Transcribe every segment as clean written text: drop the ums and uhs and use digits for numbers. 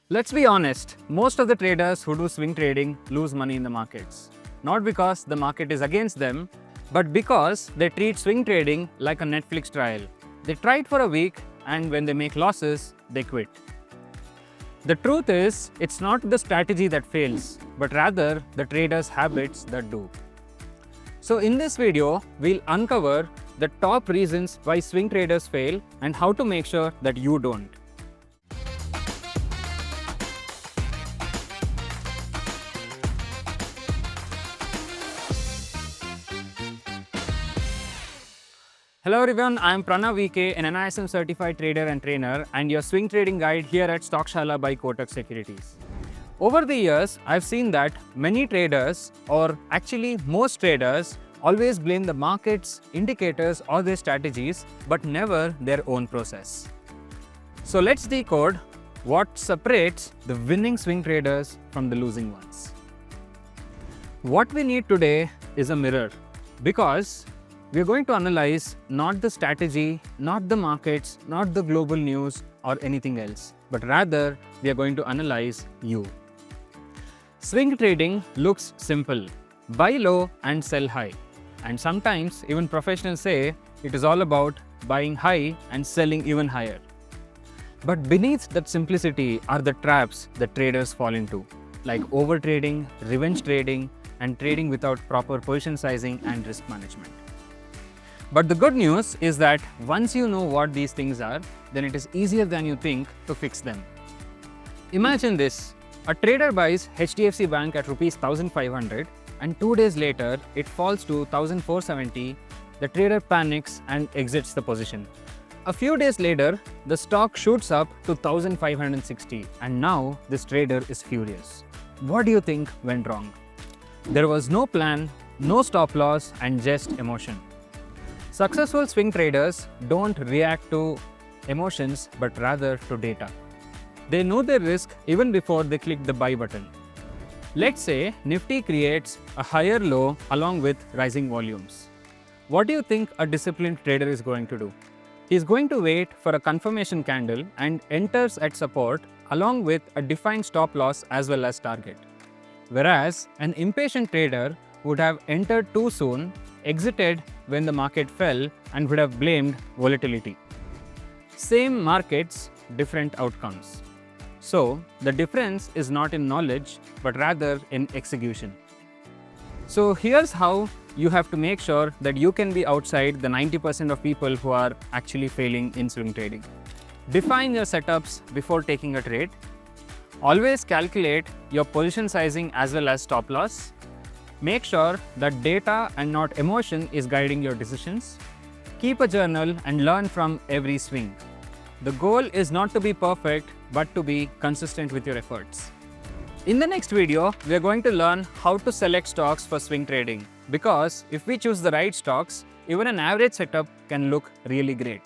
Let's be honest, most of the traders who do swing trading lose money in the markets. Not because the market is against them, but because they treat swing trading like a Netflix trial. They try it for a week and when they make losses, they quit. The truth is, it's not the strategy that fails, but rather the traders' habits that do. So in this video, we'll uncover the top reasons why swing traders fail and how to make sure that you don't. Hello everyone, I am Pranav VK, an NISM-certified trader and trainer and your swing trading guide here at Stockshaala by Kotak Securities. Over the years, I've seen that many traders, or actually most traders, always blame the markets, indicators or their strategies, but never their own process. So let's decode what separates the winning swing traders from the losing ones. What we need today is a mirror, because we are going to analyze not the strategy, not the markets, not the global news or anything else, but rather we are going to analyze you. Swing trading looks simple: buy low and sell high. And sometimes even professionals say it is all about buying high and selling even higher. But beneath that simplicity are the traps that traders fall into, like overtrading, revenge trading, and trading without proper position sizing and risk management. But the good news is that once you know what these things are, then it is easier than you think to fix them. Imagine this: a trader buys HDFC Bank at Rs 1500 and 2 days later it falls to 1470. The trader panics and exits the position. A few days later, the stock shoots up to 1560 and now this trader is furious. What do you think went wrong? There was no plan, no stop loss, and just emotion. Successful swing traders don't react to emotions but rather to data. They know their risk even before they click the buy button. Let's say Nifty creates a higher low along with rising volumes. What do you think a disciplined trader is going to do? He is going to wait for a confirmation candle and enters at support along with a defined stop loss as well as target. Whereas an impatient trader would have entered too soon, exited when the market fell, and would have blamed volatility. Same markets, different outcomes. So the difference is not in knowledge but rather in execution. So here's how you have to make sure that you can be outside the 90% of people who are actually failing in swing trading. Define your setups before taking a trade. Always calculate your position sizing as well as stop loss. Make sure that data and not emotion is guiding your decisions. Keep a journal and learn from every swing. The goal is not to be perfect, but to be consistent with your efforts. In the next video, we are going to learn how to select stocks for swing trading, because if we choose the right stocks, even an average setup can look really great.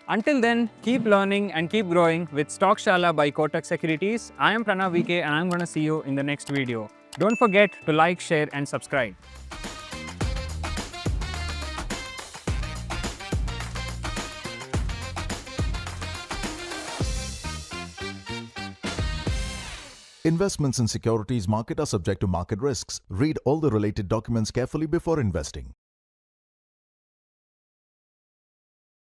Until then, keep learning and keep growing with Stockshaala by Kotak Securities. I am Pranav VK and I'm going to see you in the next video. Don't forget to like, share and subscribe. Investments in securities market are subject to market risks. Read all the related documents carefully before investing.